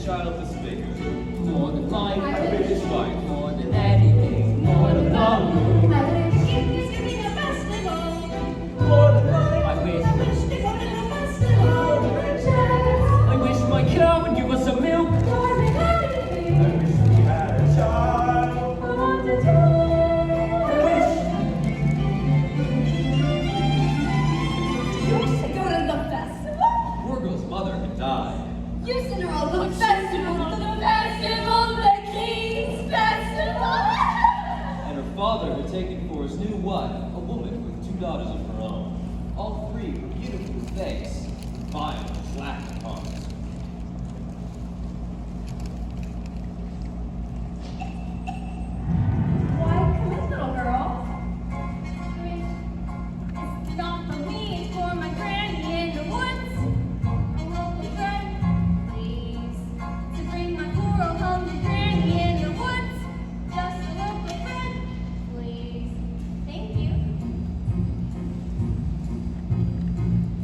child this big. More than life. I wish his wife. More than anything. More than love. I wish it was giving a festival. More than life. I wish. I wish to go to the festival. I wish my cow would give us some milk. I wish we had a child. I want to do. I wish. You wish to go to the festival? Poor girl's mother had died. You sent her all to the festival, the King's Festival. And her father had taken for his new wife a woman with 2 daughters of her own. All 3 were beautiful with face, fine with slack hearts. Why, come in, little girl. It's not for me, it's for my granny in the woods. A local friend, please, to bring my poor old hungry granny in the woods. Just a local friend, please. Thank you.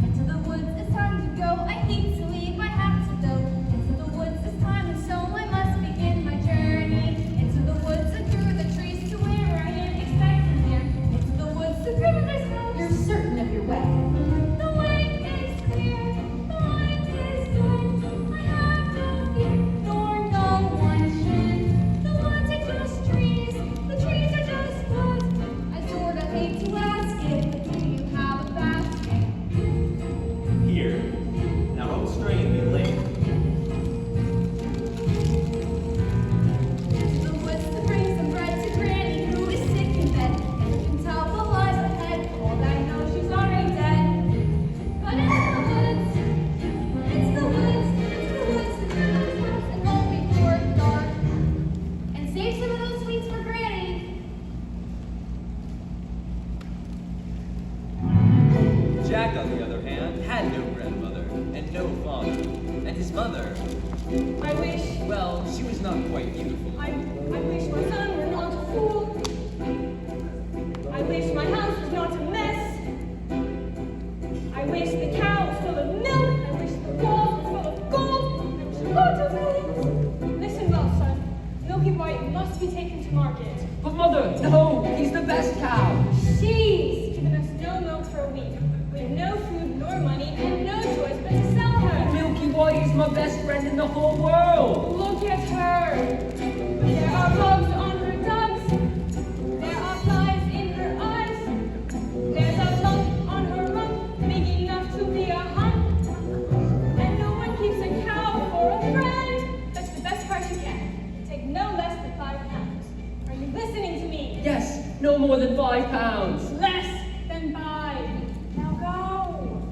Into the woods, it's time to go. I hate to leave, I have to go. Into the woods, it's time, and so I must begin my journey. Into the woods and through the trees to where I am expecting here. Into the woods to through this house. You're certain of your way. The way is clear, the light is good. I have no fear, nor no one should. The woods are just trees, the trees are just woods. I sort of hate to ask it, but do you have a basket? Here. Now don't strain me late. The woods to bring some bread to Granny, who is sick in bed. And you can tell the lies ahead, all that I know she's already dead. But it's the woods, it's the woods, it's the woods to through those house and home before it's dark. And save some of those sweets for Granny. Jack, on the other hand, had no grandmother and no father. And his mother, I wish, well, she was not quite beautiful. I wish my son were not a fool. I wish my house was not a mess. I wish the cow was full of milk. I wish the walls were full of gold. I wish lots of eggs. Listen well, son. Milky White must be taken to market. But mother, no, he's the best cow. She's given us no milk for a week. We have no food nor money and no choice but to sell her. Milky White is my best friend in the whole world. Look at her. There are bugs on her dugs. There are flies in her eyes. There's a lump on her rump, big enough to be a hump. And no one keeps a cow for a friend. That's the best price you can. Take no less than £5. Are you listening to me? Yes, no more than £5. Less than 5. Now go.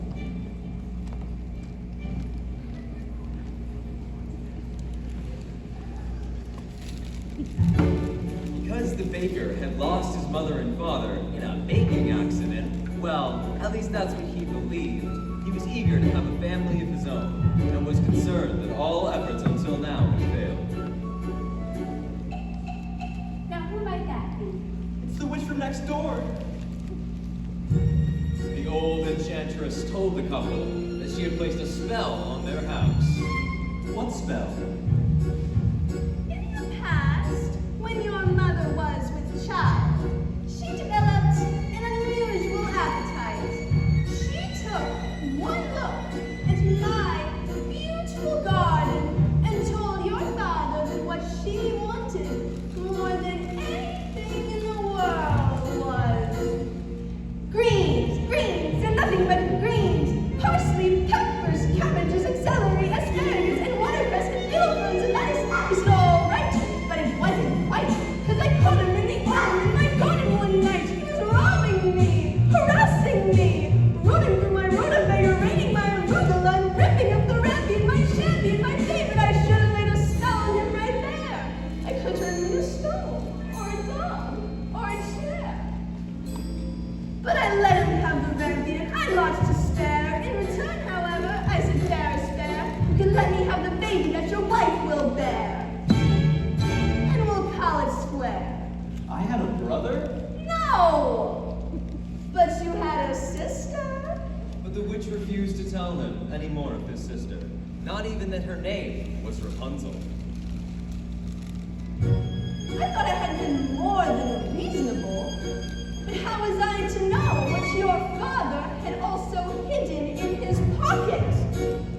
Because the baker had lost his mother and father in a baking accident, well, at least that's what he believed. He was eager to have a family of his own, and was concerned that all efforts until now had failed. Now who might that be? It's the witch from next door. The old enchantress told the couple that she had placed a spell on their house. What spell? In the past, when your mother was with child, she developed an unusual appetite. She took one look at my beautiful garden and told your father that what she wanted more than anything in the world was greens, greens, and nothing but greens, parsley, peppers, cabbages, and celery, asparagus, and watercress, and philophrons, and that is all right, but it wasn't quite, because I caught him in the arm in my garden one night. He was robbing me, harassing me, running through my rutabaga, raining my arugula, and ripping up the rampy in my shanty and my David. I should have laid a spell on him right there. I could turn him into a stone, or a dog, or a chair. But I let him have the remedy, and I lost to stare. In return, however, I said, fair is fair. You can let me have the baby that your wife will bear. And we'll call it square. I had a brother? No! But you had a sister? But the witch refused to tell him any more of his sister. Not even that her name was Rapunzel. I thought I had been more than reasonable. But how was I to know what your father had also hidden in his pocket?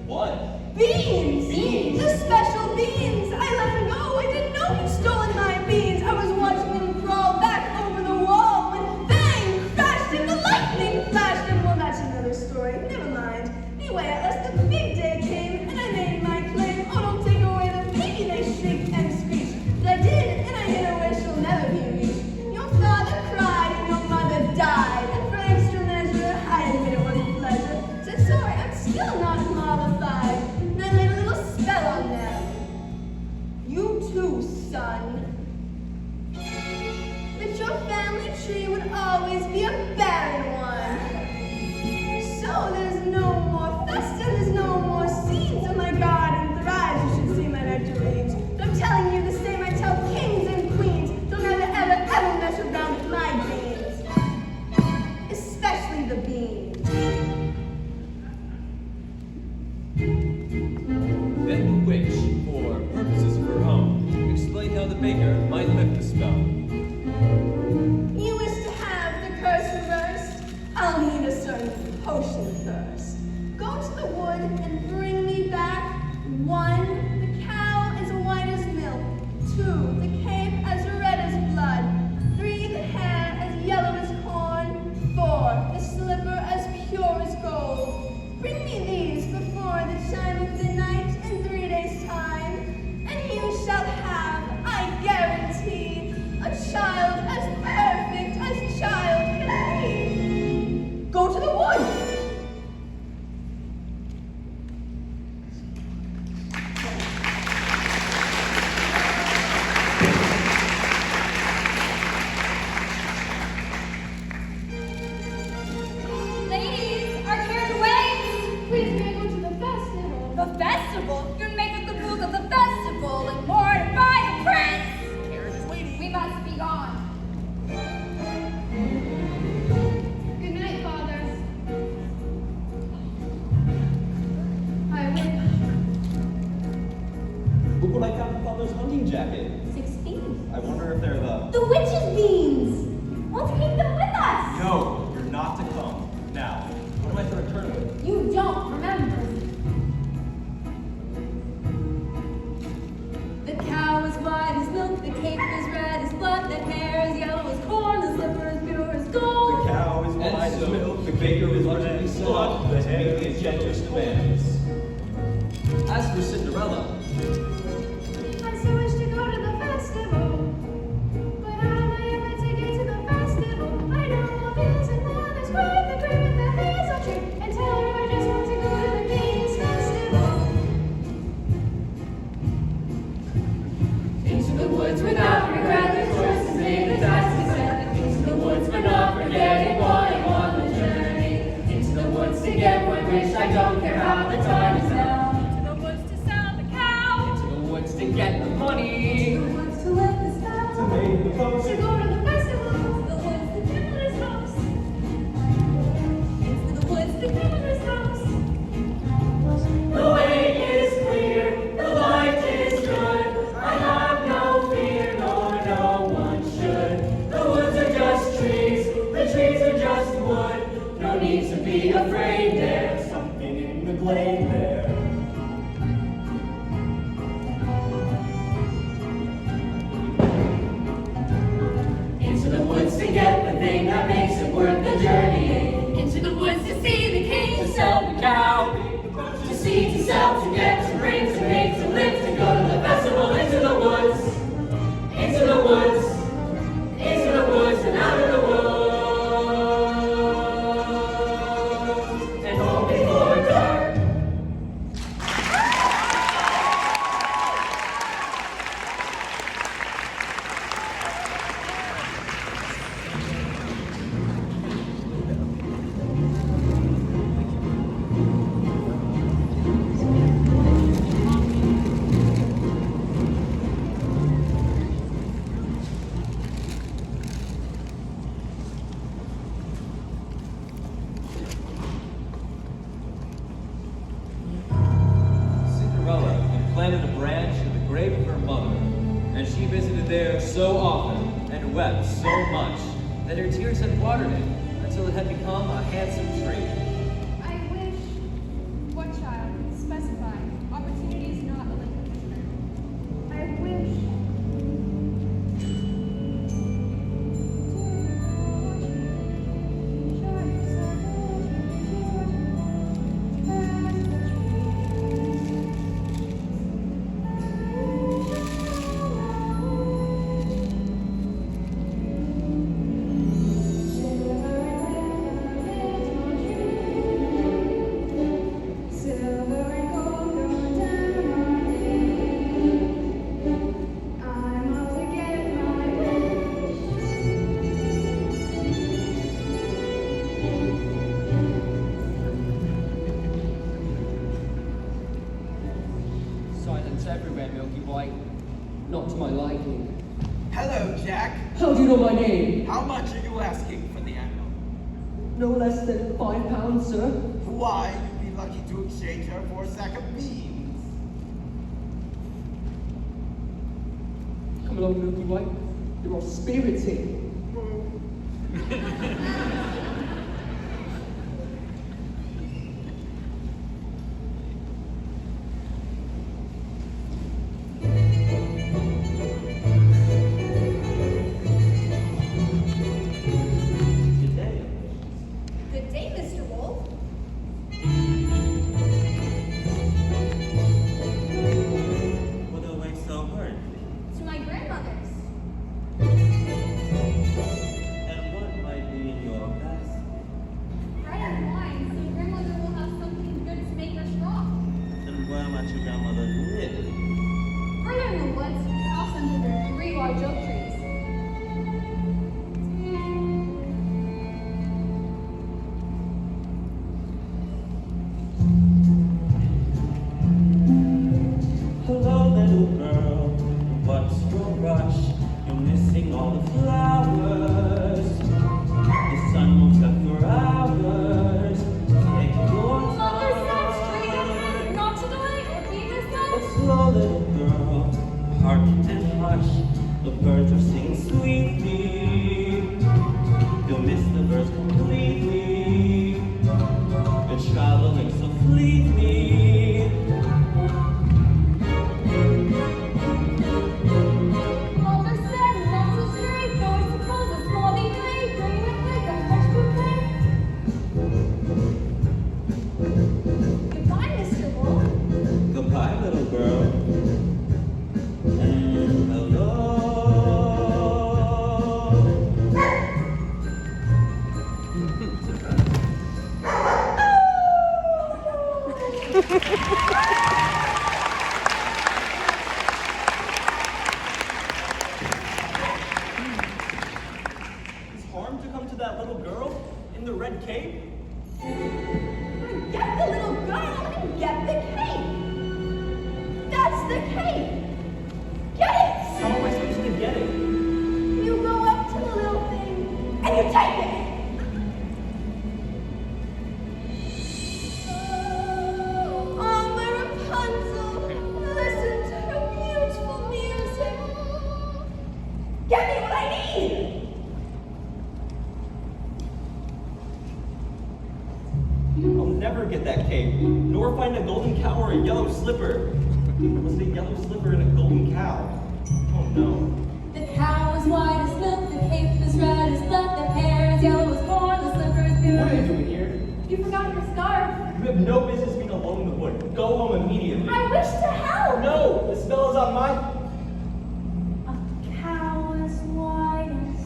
What? Beans! Beans? The special beans! I let him go! I didn't know he'd stolen my beans! I was watching him crawl back over the wall when bang! Crashed him! The lightning flashed him! Well, that's another story. Never mind. Anyway, at last the big day came and I made my claim. Oh, don't take away the baby! They shrieked and screeched. But I did, and I hid a wish will never be reached. Your father cried and your mother died. And for extra measure, I admit it was a pleasure. Said sorry, I'm still not mollified. And I laid a little spell on them. You too, son. That your family tree would always be a barren one. So there's no more festa, there's no more seeds. Oh my garden thrives, you should see my nectarines. But I'm telling you the same I tell kings and queens. Don't ever, ever, ever mess around with my beans. Especially the beans. Then the witch, for purposes of her own, explained how the baker might lift the spell. You wish to have the curse reversed? I'll need a certain potion first. Go to the wood and bring me back 1, the cow as white as milk. 2, the cape as red as blood. 3, the hair as yellow as corn. 4, the slipper as pure as gold. Bring me these before the chime of the night in 3 days' time, and you shall have, I guarantee, a child as perfect as child can be. Go to the wood. Ladies, our carriage waits. Please may I go to the festival? The festival? You make us the rules of the festival and mortify the prince. Carriage is waiting. We must be gone. Good night, Father. I wait. Look what I found in Father's hunting jacket. 16. I wonder if they're the... The witch's beans. Let's keep them with us. No, you're not to come. Now, what am I to return with? You don't remember. The cow is white as milk, the cape is red as blood, the hair is yellow as corn, the slipper is pure as gold. The cow is And white as so, milk, the the baker is baker red is as blood, the hair is the gentlest demands. As for Cinderella, I so wish to go to the festival, but how am I ever to get to the festival? I know all this and now there's quite the crib with the hazel tree, and tell her I just want to go to the King's festival. Into the woods without regret, the choice is made, the dice is set. Into the woods, we're not forgetting what I want the journey. Into the woods to get one wish, I don't care how the time is now. To the woods to sell the cow, Into the woods to get the money. Who wants to lift the spell? To make the coast. to go to the festival, the woods to Kimberly's house. Into the woods to Kimberly's house. The way is clear, the light is good. I have no fear, nor no one should. The woods are just trees, the trees are just wood. No need to be afraid, there's something in the glade there. Into the woods to get the thing that makes it worth the journey. Into the woods to see the king, to sell the cow. To see, to sell, to get, to bring, to make, to live, to go to the festival. Into the woods, into the woods, into the woods and out of the woods. And home before dark. planted a branch in the grave of her mother, and she visited there so often and wept so much that her tears had watered it until it had become a handsome tree. I wish. What child? Specify. Opportunity is not a language term. I wish. Silver and gold going down my lane. I'm out to get my wish. Silence everywhere, Milky White. Not to my liking. Hello, Jack. How do you know my name? How much are you asking for the animal? No less than £5, sir. Why, you'd be lucky to exchange her for a sack of beans. Come along, Milky White. You're all spirited. Today, Good day, Mr. Wolf. what do I so heard? To my grandmother's. And what might be in your basket? Bread and wine, so grandmother will have something good to make her strong. And where might your grandmother live? Further in the woods, house under the 3 large oak trees. Hello, little girl. What's your rush? You're missing all the flowers. The sun won't set for hours. Take your Mother sounds time. treated not to delay or be But misled. slow, little girl. Hark and hush. The birds are singing sweetly. You'll miss the birds completely. You're traveling so fleetly. Mother said not to stray, though I suppose a small delay, bring with it a fresh bouquet. Goodbye, Mr. Wolf. Goodbye, little girl. And hello. Is harm to come to that little girl in the red cape? Get the little girl and get the cake. That's the cake. Get it. How am I supposed to get it? You go up to the little thing and you take it. Oh, my Rapunzel, listen to her beautiful music. Get me what I need. I'll never get that cape, nor find a golden cow or a yellow slipper. Was it a yellow slipper and a golden cow? Oh no. The cow is white as milk, the cape is red as blood, the hair is yellow as corn, the slipper is pure. What are you doing here? You forgot your scarf. You have no business being alone in the wood. Go home immediately. I wish to help. No! The spell is on my... A cow as white as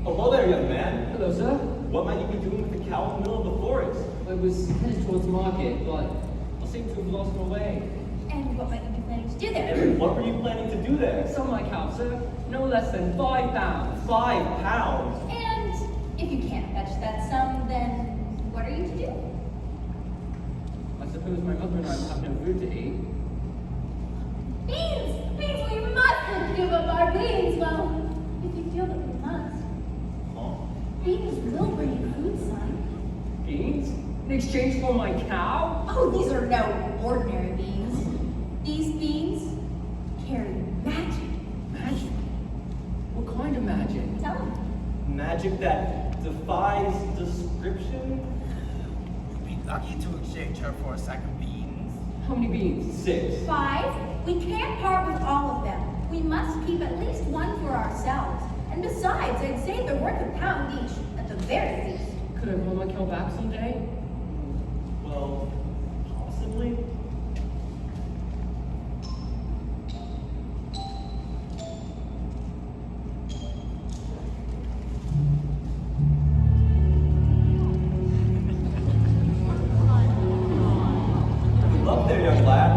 Hello there, young man. Hello, sir. What might you be doing with the cow in the middle of the forest? I was headed towards market, but I seem to have lost my way. And what might you be planning to do there? And what were you planning to do there? Sell my cow, sir. No less than £5. 5 pounds. And if you can't fetch that sum, then what are you to do? I suppose my mother and I will have no food to eat. Beans! Beans, we mustn't give up our beans. Well, if you feel that we must. Huh? Beans will bring you food, son. Beans? In exchange for my cow? Oh, these are no ordinary beans. These beans carry magic. Magic? What kind of magic? Tell them. Magic that defies description? We'd be lucky to exchange her for a sack of beans. How many beans? 6. 5. We can't part with all of them. We must keep at least one for ourselves. And besides, I'd say they're worth a pound each, at the very least. Could I run my cow back someday? Well, possibly. Good luck there, young lad.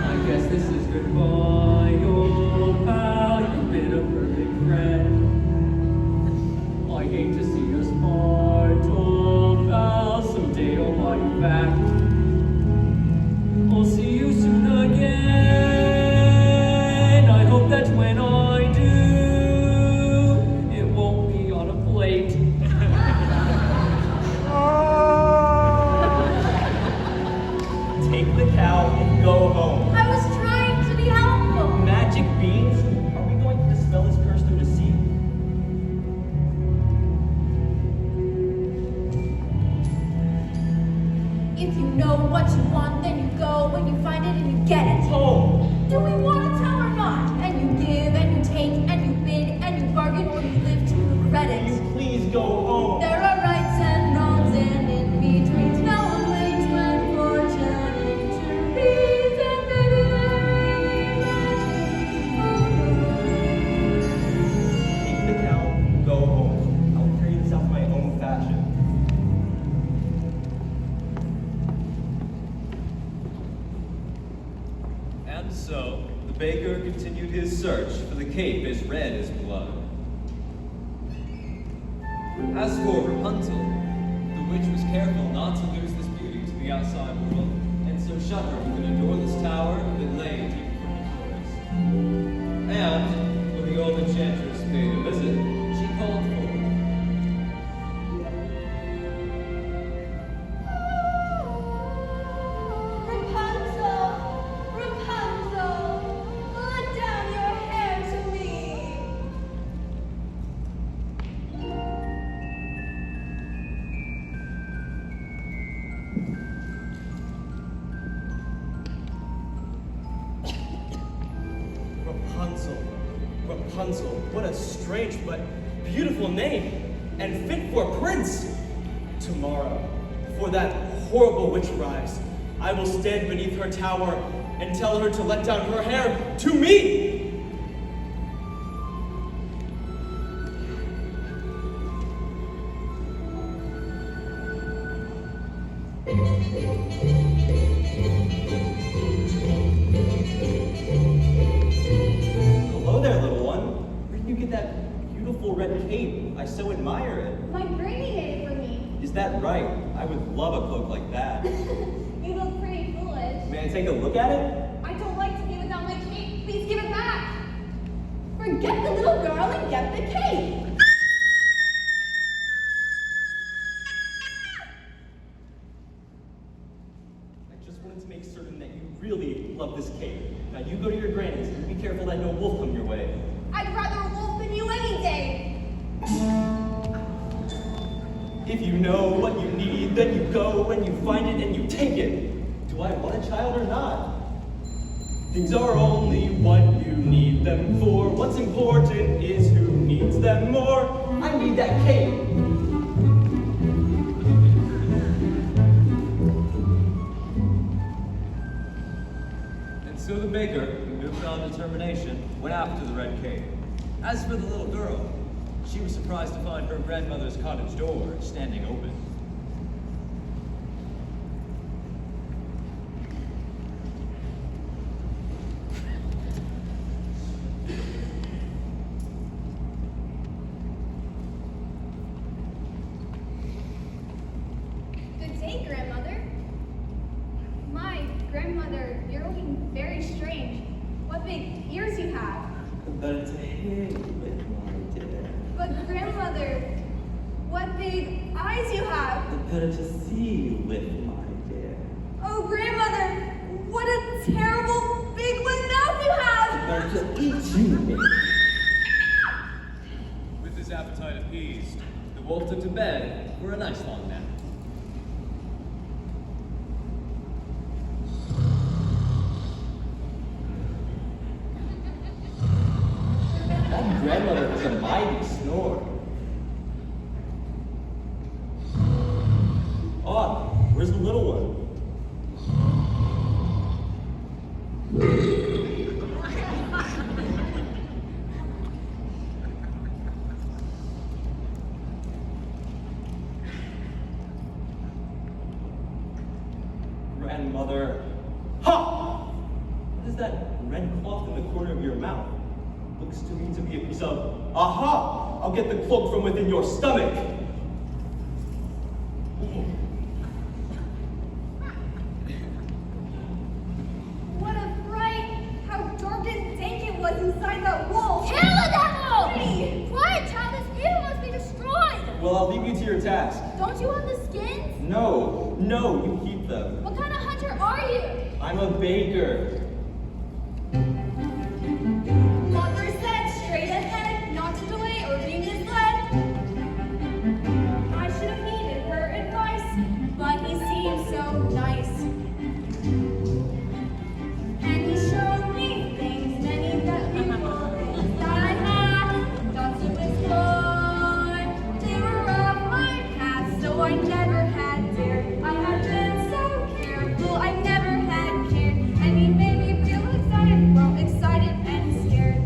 I guess this is goodbye, old pal. You've been a perfect friend. I hate to see us part, old pal. Someday I'll buy you back. I'll see you soon again. I hope that when I do, it won't be on a plate. Take the cow and go home. I was trying to be helpful. Magic beans? Are we going to dispel this curse through deceit? If you know what you want, then you go. When you find it and you get it. Home! Do we want to tell or not? And you give and you take and you bid and you bargain or you live to regret Will it. you please go home? There are rights and wrongs and in betweens. No one waits when fortune intervenes. And maybe there ain't Take the cow, go home. I'll carry this out in my own fashion. And so, the baker continued his search for the cape as red as blood. As for Rapunzel, the witch was careful not to lose this beauty to the outside world, and so shut her within a doorless tower that lay deep from the forest. And, when the old enchantress paid a visit, she called forth. Rapunzel, Rapunzel, let down your hair to me. Rapunzel. Rapunzel. What a strange but beautiful name. And fit for a prince. Tomorrow, before that horrible witch arrives, I will stand beneath her tower and tell her to let down her hair to me. Hello there, little one. Where did you get that beautiful red cape? I so admire it. My granny made it for me. Is that right? I would love a cloak like that. You look pretty foolish. May I take a look at it? I don't like to give it down my cape. Please give it back. Forget the little girl and get the cape. I just wanted to make certain that you really love this cape. Now you go to your granny's and be careful that no wolf come your way. I'd rather a wolf than you any day. If you know what you need, then you go and you find it and you take it. Do I want a child or not? Things are only what you need them for. What's important is who needs them more. I need that cape. And so the baker, with newfound determination, went after the red cape. As for the little girl, she was surprised to find her grandmother's cottage door standing open. Good day, grandmother. My grandmother, you're looking very strange. What big ears you have. But it's a hit with my dear. But grandmother, What big eyes you have. The better to see you with, my dear. Oh, grandmother, what a terrible big one mouth you have. The better to eat you with. With his appetite appeased, the wolf took to bed for a nice long nap. That grandmother has a mighty snore. Ah, where's the little one? Grandmother. Ha! What is that red cloth in the corner of your mouth? Looks to me to be a piece of... Aha! I'll get the cloak from within your stomach. What a fright! How dark and dank it was inside that wolf! Kill the devil! Pretty. Quiet, child, this evil must be destroyed! Well, I'll leave you to your task. Don't you have the skins? No, you keep them. What kind of hunter are you? I'm a baker. Mother said straight ahead, not to delay or be misled. I should have heeded her advice, but he seemed so nice. And he showed me things, many beautiful things that I had thought to explore. They were off my path, so I never had dared. I had been so careful, I never had cared. And he made me feel excited, well, excited and scared.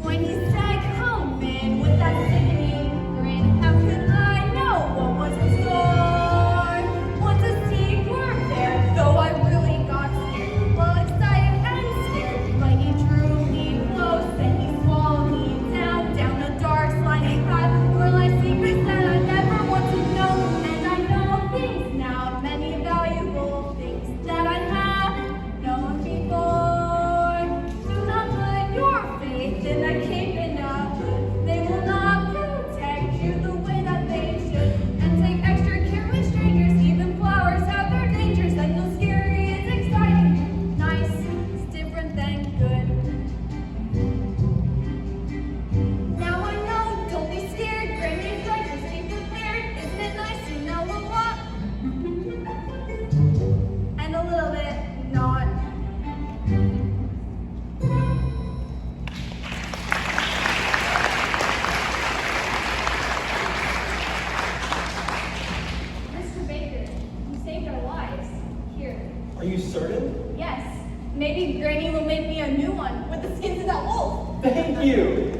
When he said, come in with that singing grin, how could I know what was in store? Was a sea worm there, though I really got scared. Well, excited and scared, but he drew me close and he swallowed me down a dark sliding path where lie secrets that I never want to know. And I know things now, many valuable things that I have known before. Do not put your faith in a cape and a hood. They will not protect you the way that they should. And take extra care with strangers. Even flowers have their dangers. And no scary is exciting. Nice, it's different than good. Now I know, don't be scared. Granny's right, just be prepared. Isn't it nice to know a lot? And a little bit not. Mr. Baker, you saved our lives. Here. Are you certain? Yes. Maybe Granny will make me a new one with the skins of that wolf. Thank you.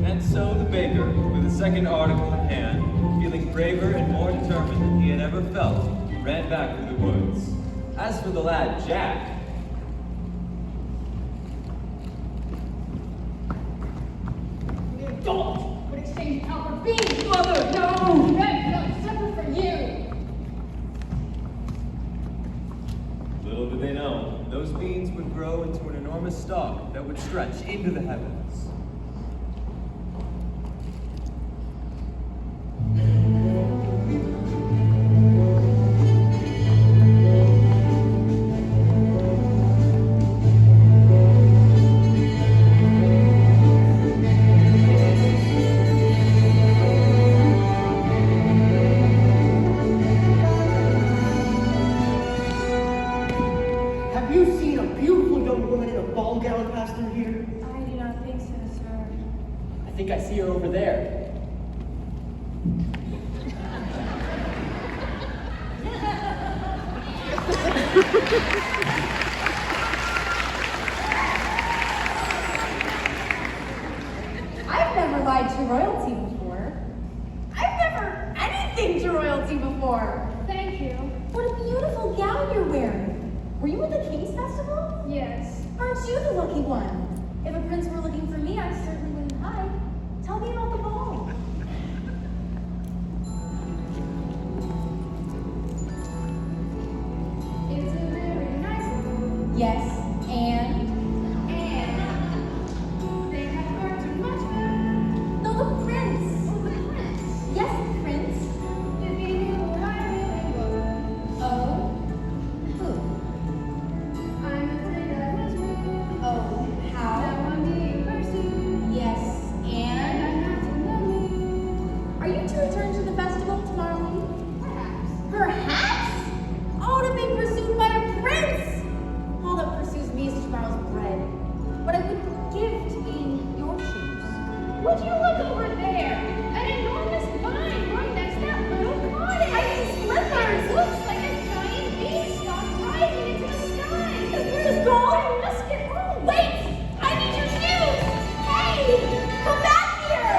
And so the baker, with a second article in hand, feeling braver and more determined than he had ever felt, ran back through the woods. As for the lad Jack, Don't! Would exchange cow for beans, mother! No! Red blood separate from you! little did they know, those beans would grow into an enormous stalk that would stretch into the heavens. Have you seen a beautiful young woman in a ball gown pass through here? I do not think so, sir. I think I see her over there. I've never lied to royalty before. I've never anything to royalty before. Thank you. What a beautiful gown you're wearing. Were you at the King's Festival? Yes. Aren't you the lucky one? If a prince were looking for me, I certainly wouldn't hide. Tell me about the ball. It's a very nice would you look over there? An enormous vine growing next to that little cottage. Tiny slippers. It looks like a giant beanstalk rising into the sky. Is Bruce gone? I must get home. Wait! I need your shoes! Hey! Come back here!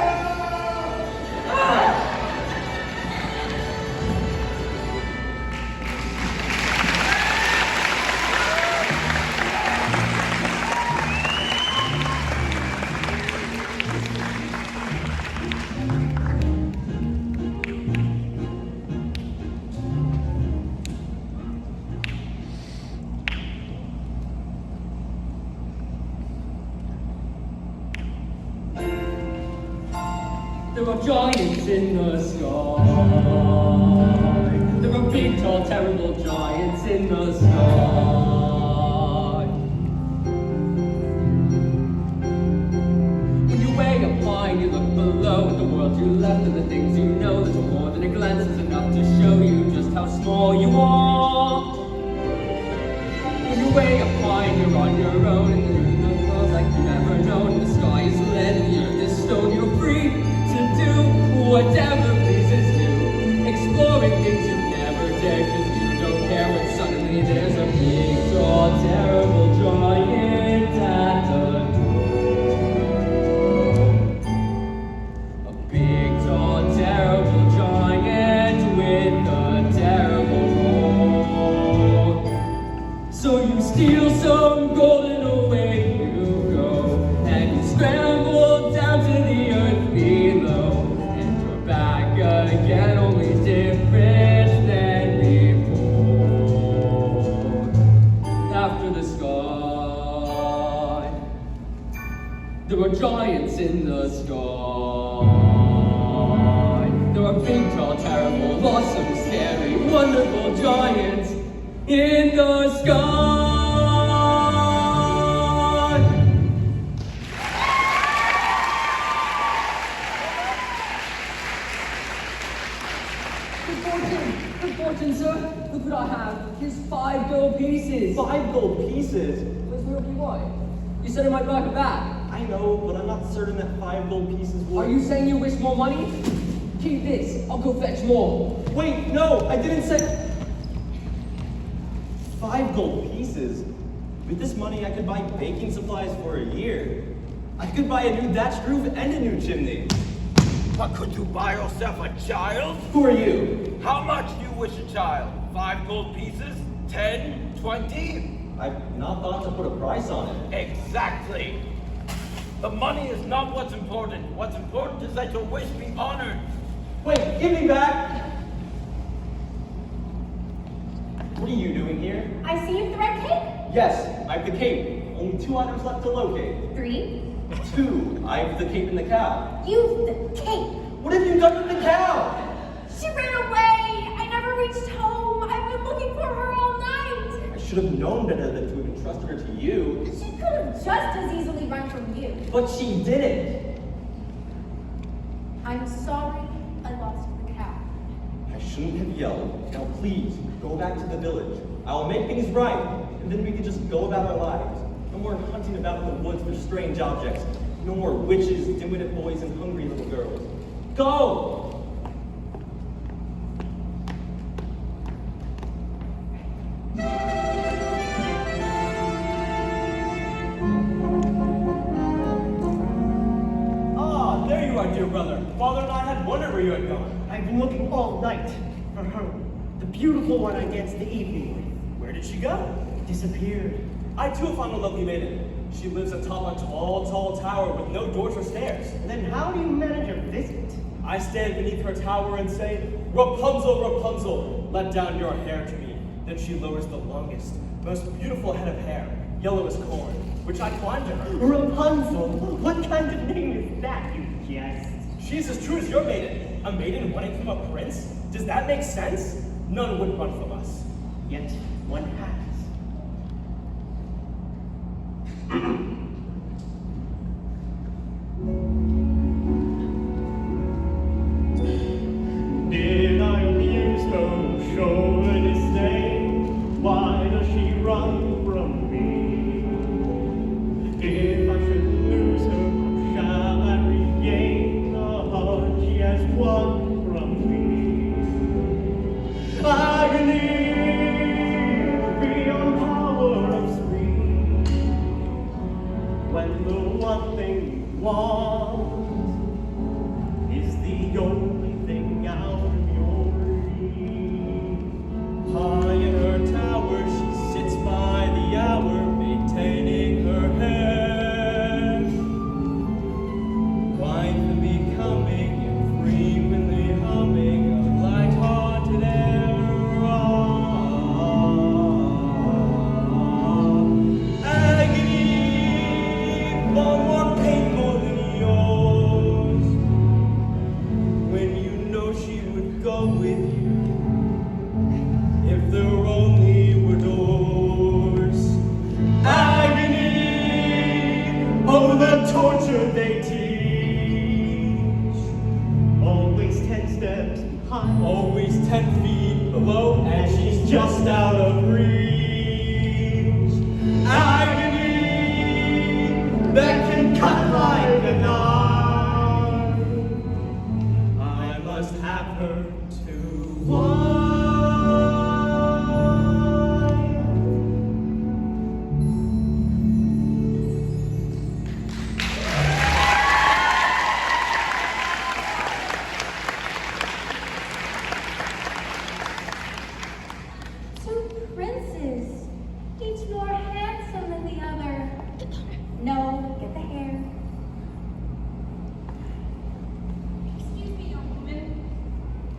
There are giants in the sky. There are big, tall, terrible giants in the sky. When you way up high and you look below at the world you left and the things you know, little more than a glance is enough to show you just how small you are. When you way up high and you're on your own and the world's like you've never known, and the sky is lead and the earth is stone, you're free to do whatever pleases you, exploring things you never dared because you don't care when suddenly there's a big, tall, terrible giant at the door. A big, tall, terrible giant with a terrible roar. So you steal some gold and away you go, and you scramble down to the earth below, and you're back again, only different than before. After the sky, there are giants in the sky. There are big, tall, terrible, awesome, scary, wonderful giants in the sky. Good fortune, sir. Look what I have. Here's 5 gold pieces. 5 gold pieces? Where's the rupee wine? You said it might buy it back. I know, but I'm not certain that 5 gold pieces would... Are you saying you wish more money? Keep this. I'll go fetch more. Wait, no, I didn't say... 5 gold pieces? With this money, I could buy baking supplies for a year. I could buy a new thatched roof and a new chimney. But could you buy yourself a child? Who are you? How much do you wish a child? 5 gold pieces? 10? 20? I've not thought to put a price on it. Exactly. The money is not what's important. What's important is that your wish be honored. Wait, give me back! What are you doing here? I see you've the red cape. Yes, I have the cape. Only 2 items left to locate. 3. 2, I have the cape and the cow. You've the cape. What have you done with the cow? She ran away. I never reached home. I've been looking for her all night. I should have known better than to have entrusted her to you. She could have just as easily run from you. But she didn't. I'm sorry I lost the cow. I shouldn't have yelled. Now please, go back to the village. I'll make things right, and then we can just go about our lives. No more hunting about in the woods for strange objects. No more witches, dim-witted boys, and hungry little girls. Go! Ah, there you are, dear brother. Father and I had wondered where you had gone. I've been looking all night for her. The beautiful one I danced the evening with. Where did she go? Disappeared. I too have found a lovely maiden. She lives atop a tall, tall tower with no doors or stairs. Then how do you manage a visit? I stand beneath her tower and say, Rapunzel, Rapunzel, let down your hair to me. Then she lowers the longest, most beautiful head of hair, yellow as corn, which I climb to her. Rapunzel? What kind of name is that, you jest? She is as true as your maiden. A maiden running from a prince? Does that make sense? None would run from us. Yet one has. Did I abuse her, show her disdain? Why does she run from me? If I should lose her, how shall I regain when the one thing you want is the only thing out of your reach. High in her tower, she sits by the hour, maintaining her head. Quietly becoming and frequently humming a light-hearted air. Agony, far more painful than yours. When you know she would go with you, if there only were doors. Agony, Oh, the torture they teach. Always 10 steps behind. always 10 feet below, And she's just out of reach. agony That can cut like a knife. I must have her to Why? Two princes, each more handsome than the other. No, get the hair. Excuse me, young woman.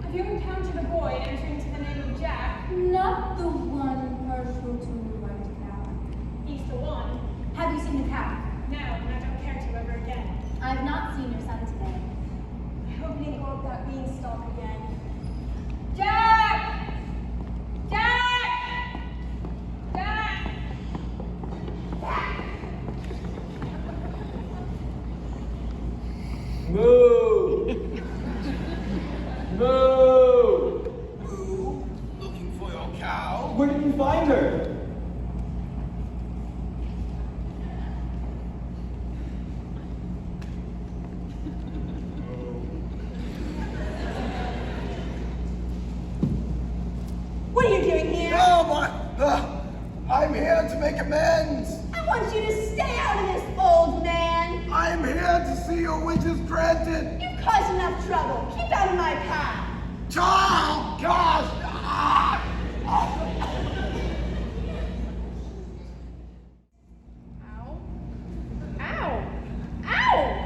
Have you encountered a boy answering to the name of Jack? Not the one partial to the white cow. He's the one. Have you seen the cow? No, and I don't care to ever again. I've not seen your son today. I hope he didn't go up that beanstalk again. Jack! Jack! Jack! Moo! Moo! Looking for your cow? Where did you find her? What are you doing here? No, I'm here to make amends. I want you to stay out of this, old man. I'm here to see your wishes granted. You've caused enough trouble. Keep out of my path. Oh, gosh! Ow. Ow. Ow! Hello.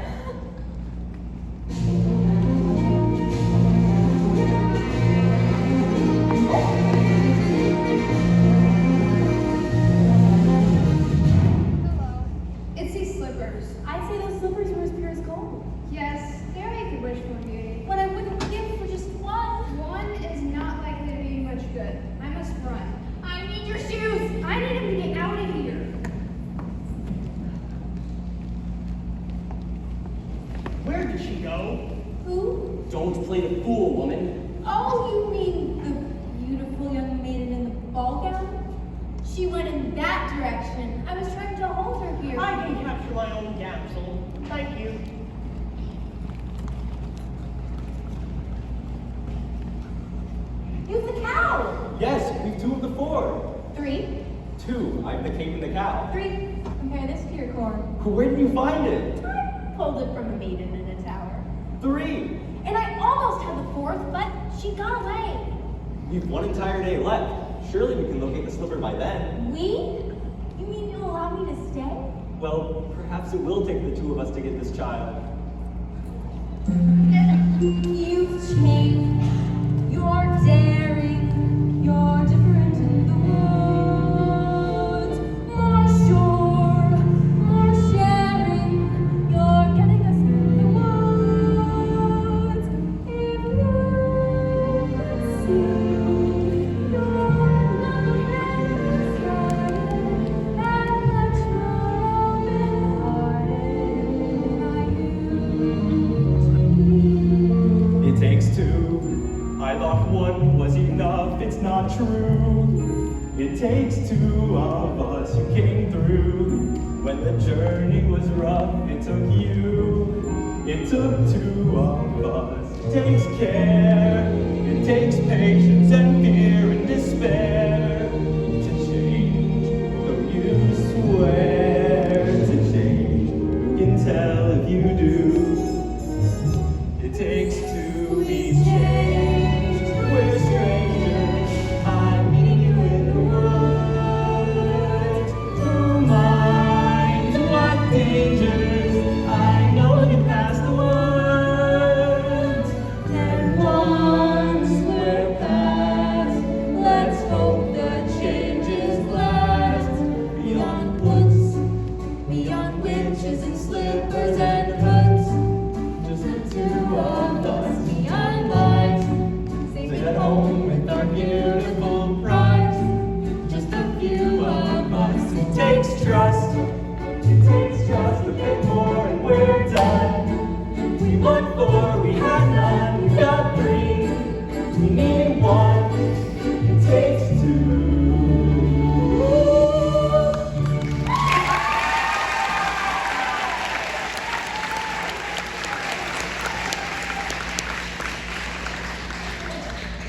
It's these slippers. I'd say those slippers were as pure as gold. Yes, they're make a wish for beauty. What I wouldn't give for just one. One is not likely to be much good. I must run. I need your shoes. I need him to get out of here. Where did she go? Who? Don't play the fool, woman. Oh, you mean the beautiful young maiden in the ball gown? She went in that direction. I was trying to hold her here. I can capture my own damsel. Thank you. You've the cow. Yes, we've 2 of the 4. 3, 2, I'm the king and the cow. 3. Compare this to your corn. Where did you find it? I pulled it from a maiden in a tower. 3. And I almost had the 4th, but she got away. We've 1 entire day left. Surely we can locate the slipper by then. We? You mean you'll allow me to stay? Well, perhaps it will take the 2 of us to get this child. You've changed. You're daring. You're different in the woods. More sure. More sharing. You're getting us through the woods. If you could see, you're not started and much more open-hearted than I used to be. It takes 2. I thought 1 was enough. It's not true. It takes 2 of us. You came through. When the journey was rough, it took you. It took 2 of us. It takes care. It takes patience and fear and despair to change. Though you swear to change. strangers. I know you passed the words. And once we're past, let's hope the changes last. Beyond woods, beyond witches and slippers and hoods, just the two of us beyond lights, safe at home with our beautiful prize. Just a few of us. It takes trust. It takes just a bit more and we're done. We looked for, we had none, we got three. We need one. It takes two.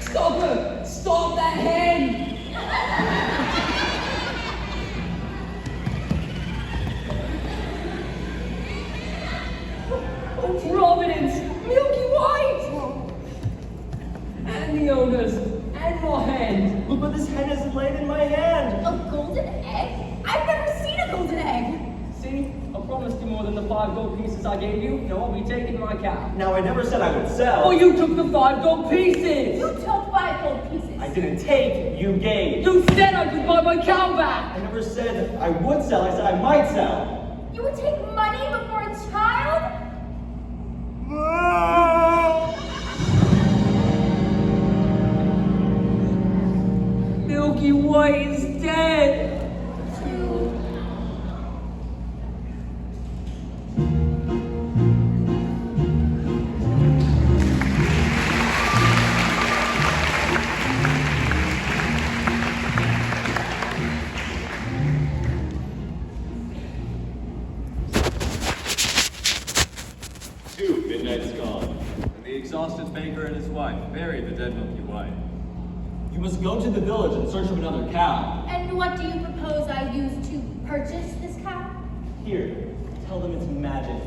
Stop her! Stop that hen! Oh, Providence! Milky White! And the owners, and my hen. Look what this hen has laid in my hand. A golden egg? I've never seen a golden egg. See, I promised you more than the 5 gold pieces I gave you. Now I'll be taking my cow. Now, I never said I would sell. Oh, you took the 5 gold pieces! You took 5 gold pieces. I didn't take, you gave. You said I could buy my cow back! I never said I would sell, I said I might sell. You would take money before a child? Milky White is dead! Midnight's gone, and the exhausted baker and his wife buried the dead Milky White. You must go to the village in search of another cow. And what do you propose I use to purchase this cow? Here, tell them it's magic.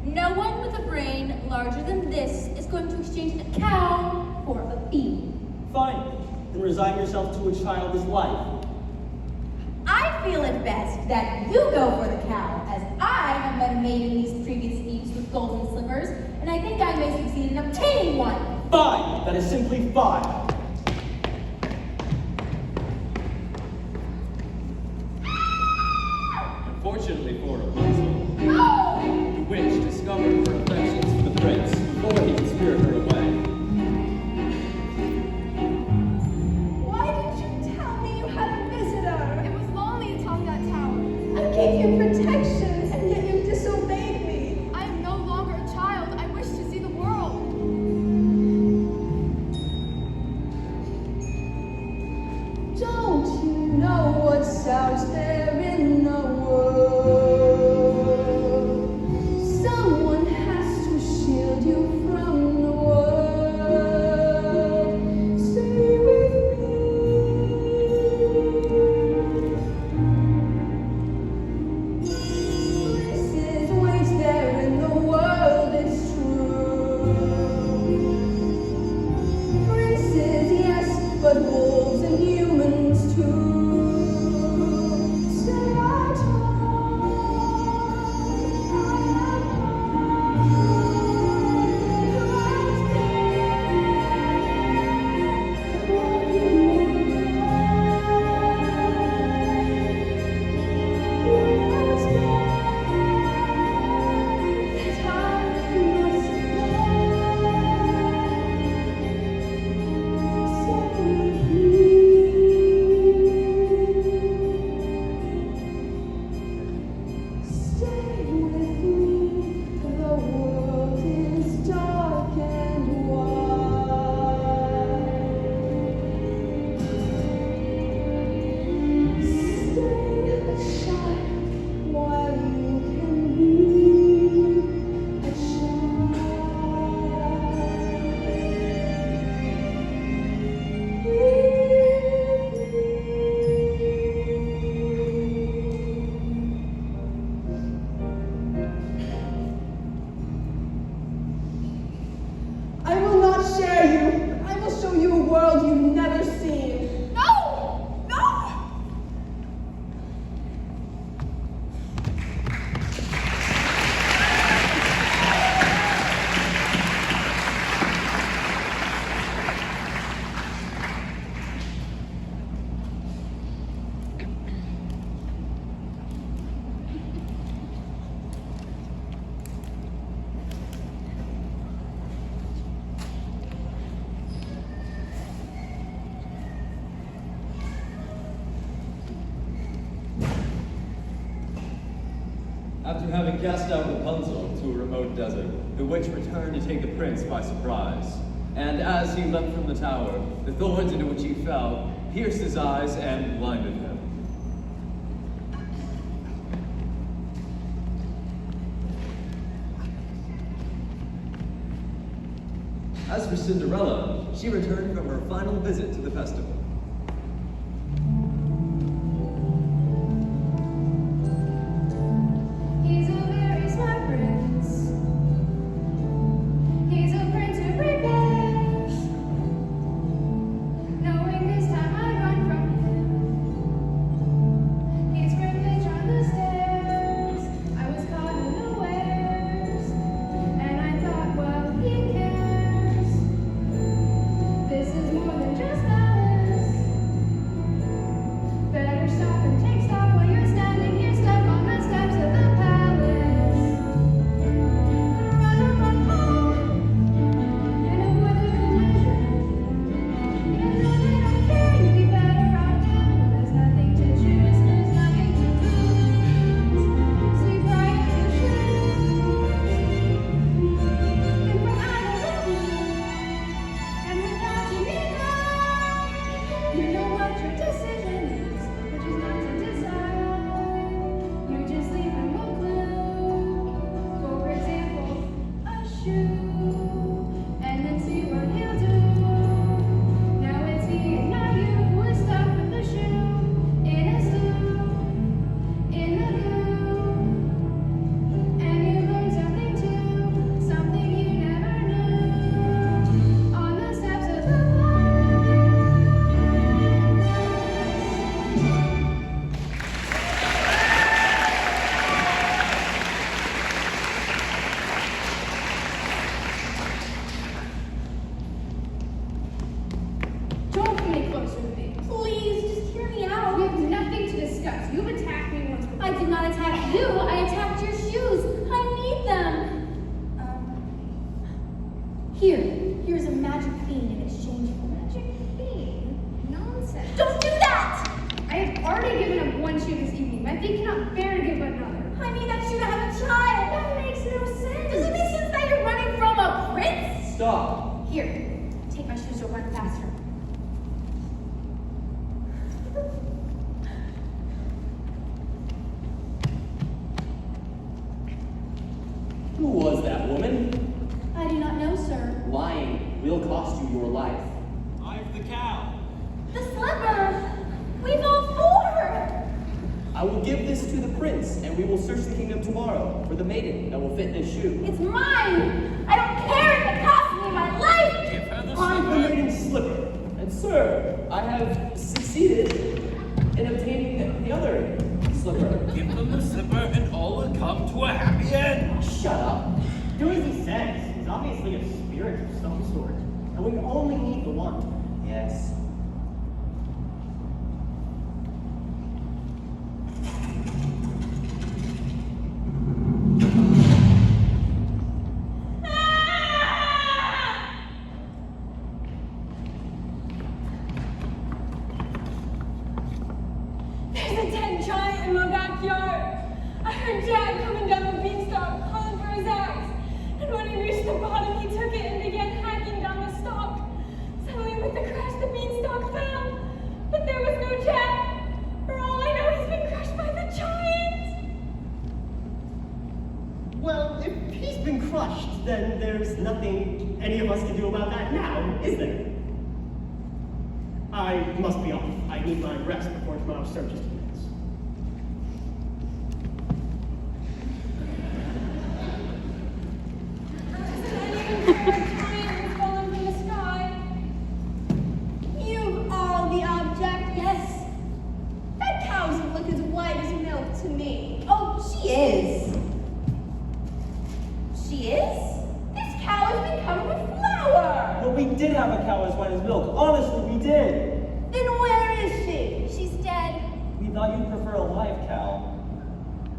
No one with a brain larger than this is going to exchange a cow for a bee. Fine, then resign yourself to a childless life. I feel it best that you go for the cow, as I have been a maid in these previous eves with golden slippers, and I think I may succeed in obtaining one. Fine, that is simply fine. Unfortunately for Rapunzel, the witch discovered her affections for the prince before he could spirit her away. Why didn't you tell me you had a visitor? It was lonely atop that tower. I gave you protection, and yet you disobeyed me. I am no longer a child. I wish to see the world. After having cast out Rapunzel to a remote desert, the witch returned to take the prince by surprise. And as he leapt from the tower, the thorns into which he fell pierced his eyes and blinded him. As for Cinderella, she returned from her final visit to the festival. He's a very smart prince. He's a prince who prepares, knowing this time I'd run from him. He's privileged on the stairs. I was caught unawares, and I thought, well, he cares. This is more than just malice. Better stop and take stock while you're standing here stuck on the steps of the palace. Run home and avoid the collision. Even though they don't care, you'd be better off down. There's nothing to choose, there's nothing to lose. Sleep right in the shoes. And from idle to blue. And without you being gone, you know what your decision is, which is not to decide. You just leave him a clue. For example, a shoe. And then see what he'll do. Now it's he and not you who is stuck with the shoe. In a stew. In the goo. And you learn something too. Something you never knew. On the steps of the Don't come any closer to me. Please, just hear me out. We have nothing to discuss. You've attacked me once before. I did not attack you. I attacked your shoes. I need them. Here's a magic bean in exchange for magic bean. Nonsense. Don't do that! I have already given up one shoe this evening. My feet cannot bear to give another. I need that shoe to have a child. That makes no sense. Does it make sense that you're running from a prince? Stop! Here, take my shoes, you'll run faster. Who was that woman? I do not know, sir. Lying will cost you your life. I'm the cow. The slipper! We've all four! I will give this to the prince, and we will search the kingdom tomorrow for the maiden that will fit this shoe. It's mine! I don't care if it costs me my life! Give her the I'm the slipper. maiden's slipper. And sir, I have succeeded in obtaining the other slipper. Give them the slipper and all will come to a happy end. Shut up. Do as he says. He's obviously a spirit of some sort. And we only need the one. Yes. There's a dead giant in my backyard. I heard Dad coming down the beanstalk, calling for his axe. And when he reached the bottom, he took it and began hacking down the stalk. Suddenly, with the crash, the beanstalk fell. But there was no Jack. For all I know, he's been crushed by the giant. Well, if he's been crushed, then there's nothing any of us can do about that now, is there? I must be off. I need my rest before tomorrow's search is commenced. You've all the object, yes? That cow doesn't look as white as milk to me. Oh, she is. She is? This cow has become a flower. But we did have a cow as white as milk. Honestly, we did. Then where is she? She's dead. We thought you'd prefer a live cow.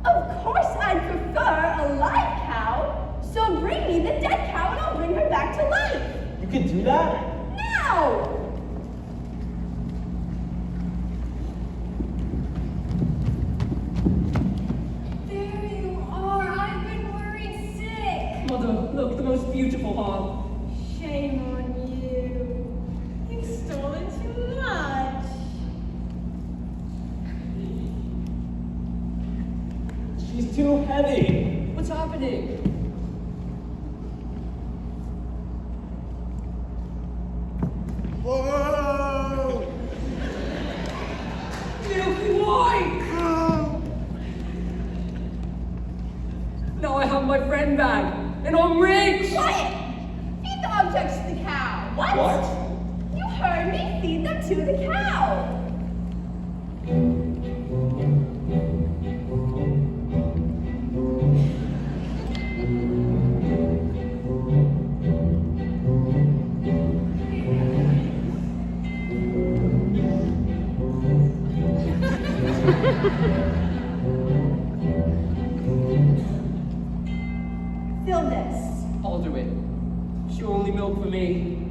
Of course I'd prefer a live cow. So bring me the dead cow and I'll bring her back to life. You could do that? Now! There you are. Father, look, the most beautiful heart. Shame on you. You've stolen too much. She's too heavy. What's happening? Whoa! Milky white! Now I have my friend back, and I'm rich! Quiet! Feed the objects to the cow. What? You heard me. Feed them to the cow. Fill this. I'll do it. She'll only milk for me.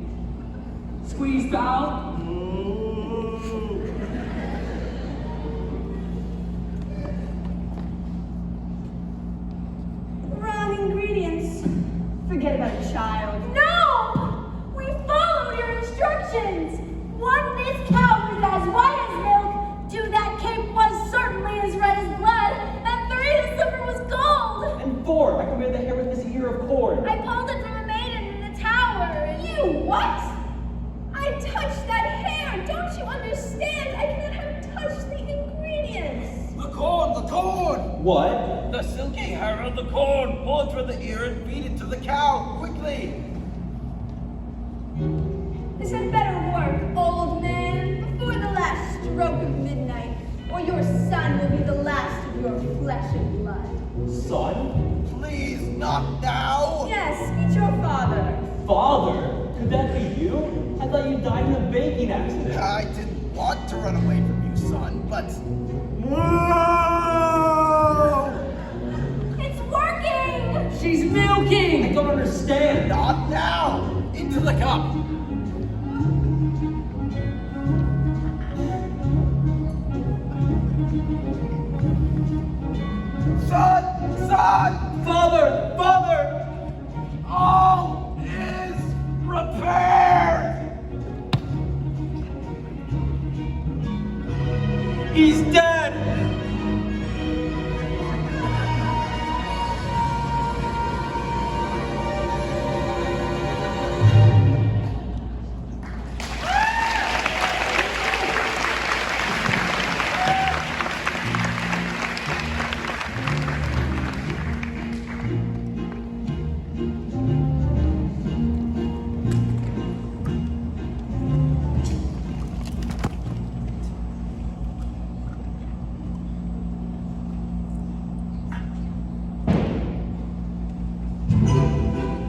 Squeeze, pal. Wrong ingredients. Forget about it, child. No! We followed your instructions. One, this cow was as white as milk. Two, that cape was certainly as red as blood. And three, the slipper was gold. And 4, I command the hair with this ear of corn. I pulled it from a maiden in the tower. You what? I touched that hair. Don't you understand? I cannot have touched the ingredients. The corn, the corn! What? The silky hair of the corn. Pull it from the ear and feed it to the cow, quickly. This had better work, old man, before the last stroke of midnight, or your son will be the last of your flesh and blood. Son? Please, not now. Yes, meet your father. Father? Could that be you? I thought you died in a baking accident. I didn't want to run away from you, son, but... Whoa! It's working! She's milking! I don't understand. Not now! Into the cup! Son! Son! Father! Father! All is repaired! He's dead!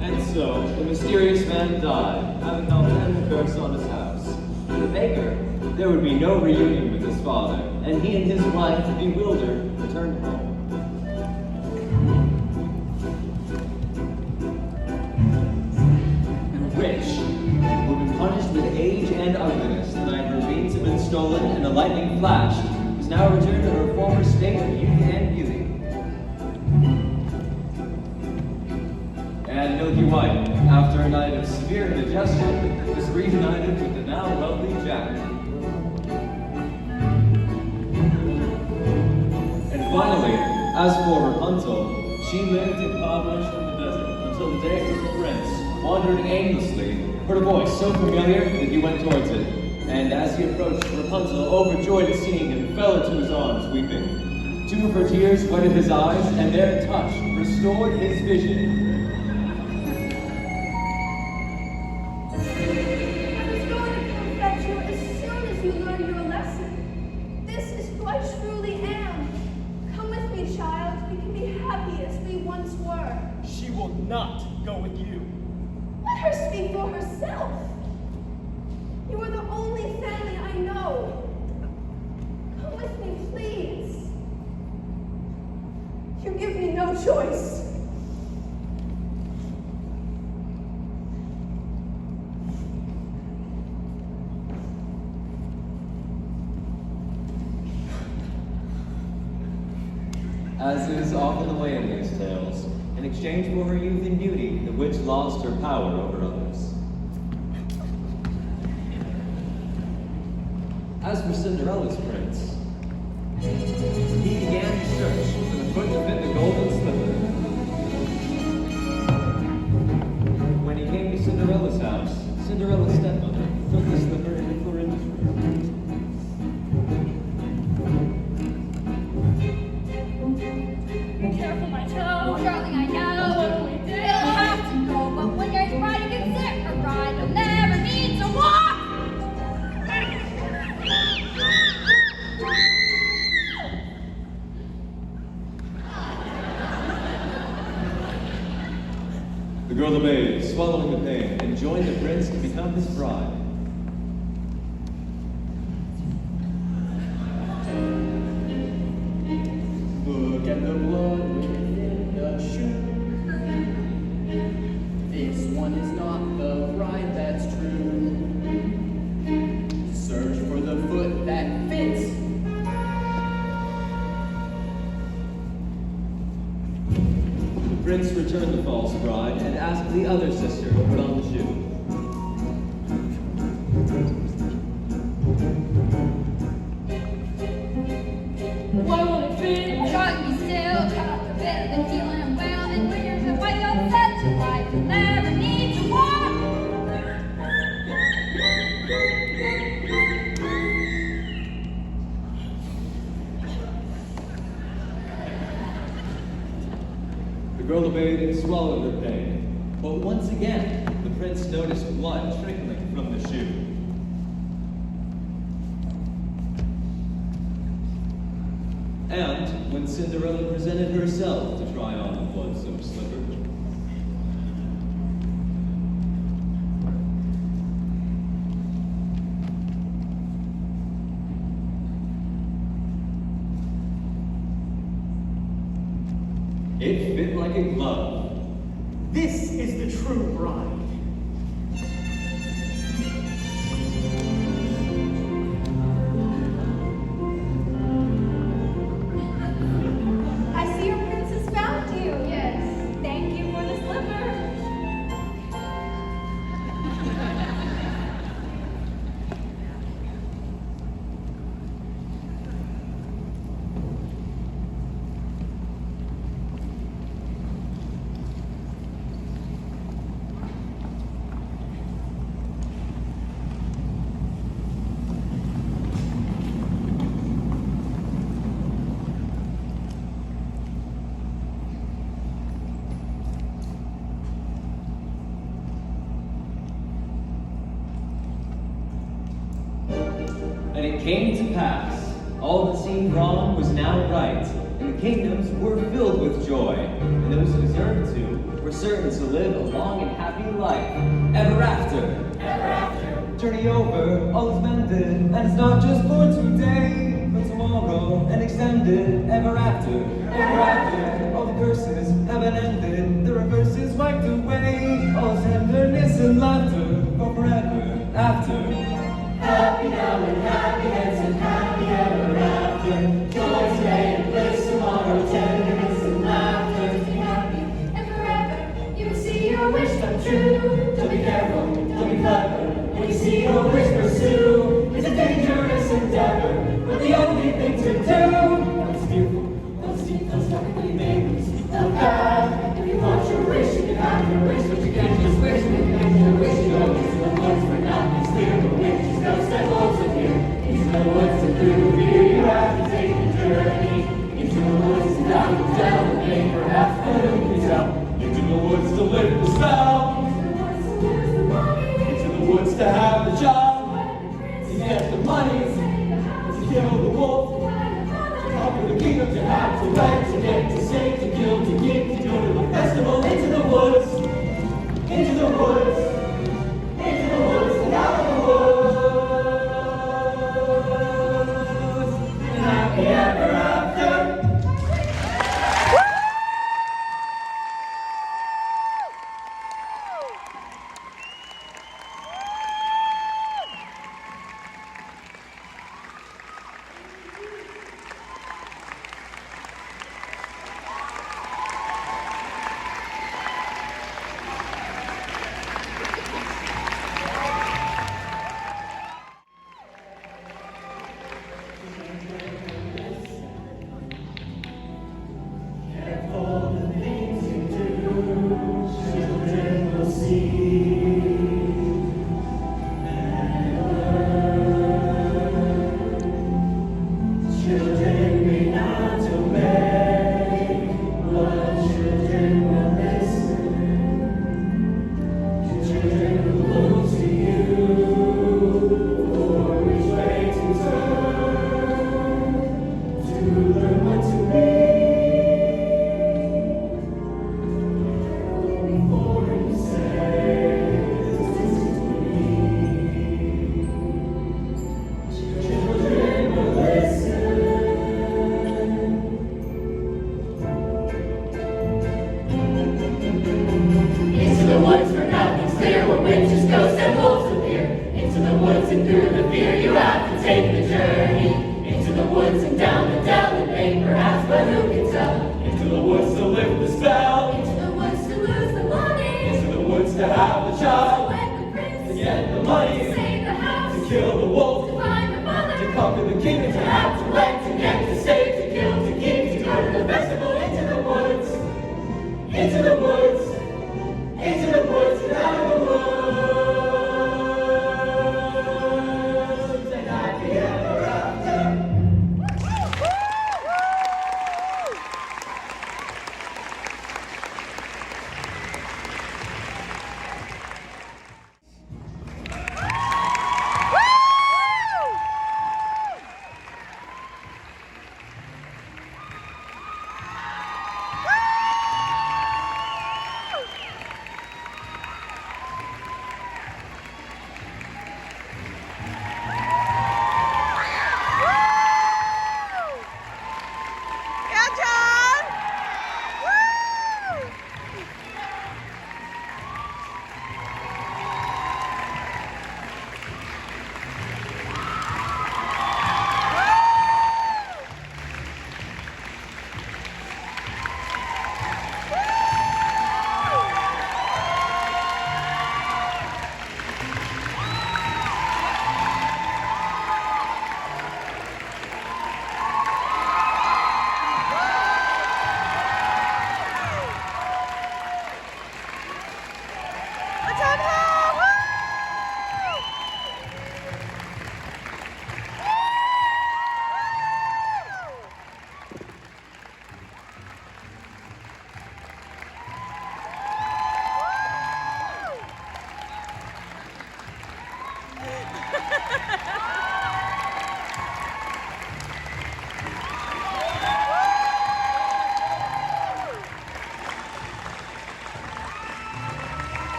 And so, the mysterious man died, having helped end the curse on his house. For the baker, there would be no reunion with his father, and he and his wife, bewildered, returned home. The witch, who had been punished with age and ugliness the night her beans had been stolen and the lightning flashed, was now returned to her former state of youth and beauty. And Milky White, after a night of severe indigestion, was reunited with the now wealthy Jack. And finally, as for Rapunzel, she lived impoverished in the desert until the day when the prince, wandering aimlessly, heard a voice so familiar that he went towards it. And as he approached, Rapunzel, overjoyed at seeing him, fell into his arms, weeping. 2 of her tears wetted his eyes, and their touch restored his vision. She will not go with you. Let her speak for herself. You are the only family I know. Come with me, please. You give me no choice. As is often the way in these tales, in exchange for her youth and beauty, the witch lost her power over others. As for Cinderella's prince, he began his search for the foot to fit the golden slipper. When he came to Cinderella's house, Cinderella's stepmother took the slipper into Florinda's room. Careful, my toe. Oh, darling, I know. What do we do? It'll have to go, but when you're riding in sick, a ride you'll never need to walk. The girl obeyed, swallowing the pain, and joined the prince to become his bride. Look at the blood within the shoe. This one is not the bride that's true. Search for the foot that fits. The prince returned the false bride and asked the other sister to put on the shoe. Why won't it fit? Darling, be still. Cut off the bit of the heel and well, and when you're the way you'll set to ride, you'll never need to walk. The girl obeyed and swallowed her pain. But once again, the prince noticed blood trickling from the shoe. And when Cinderella presented herself to try on the blood-soaked slipper, it fit like a glove. This is the true bride. I see your prince has found you. Yes. Thank you for the slipper. And it came to pass, all that seemed wrong was now right, and the kingdoms were filled with joy, and those who deserved to were certain to live a long and happy life, ever after. Ever after. Journey over, all is mended, and it's not just for today, but tomorrow, and extended, ever after. Ever after, all the curses have been ended, the reverses wiped away, all tenderness and laughter, for forever after. Happy now and happy hence and happy ever after. Joy today and bliss tomorrow, tenderness and laughter. Be happy and forever. You will see your wish come true. Don't be careful, don't be clever. When you see your wish pursue, it's a dangerous endeavor, but the only thing to do. Those fearful, those deep, those dark, but you may lose the path. If you want your wish, you can have your wish, but you can't just wish. If you can't your wish, you go into the woods where nothing's clear. The wind just goes that holds with you. Into the woods and through here, you have to take the journey. Into the woods and down the dell, and maybe perhaps the who can tell. Into the woods to lift the spell. Into the woods to have the job. To get the money. To kill the wolf. To conquer the kingdom. To have to wed. To get to save. To kill. To keep. To go to a festival. Into the woods. Into the woods. Into the woods and out of the woods. And happy ever after. to have the child, Wed the prince, to get the money, to save the house, to kill the wolf, to find the father, to conquer the kingdom, to have to wed, to get, to save, to kill, to keep, to go to the festival, into the woods, into the woods.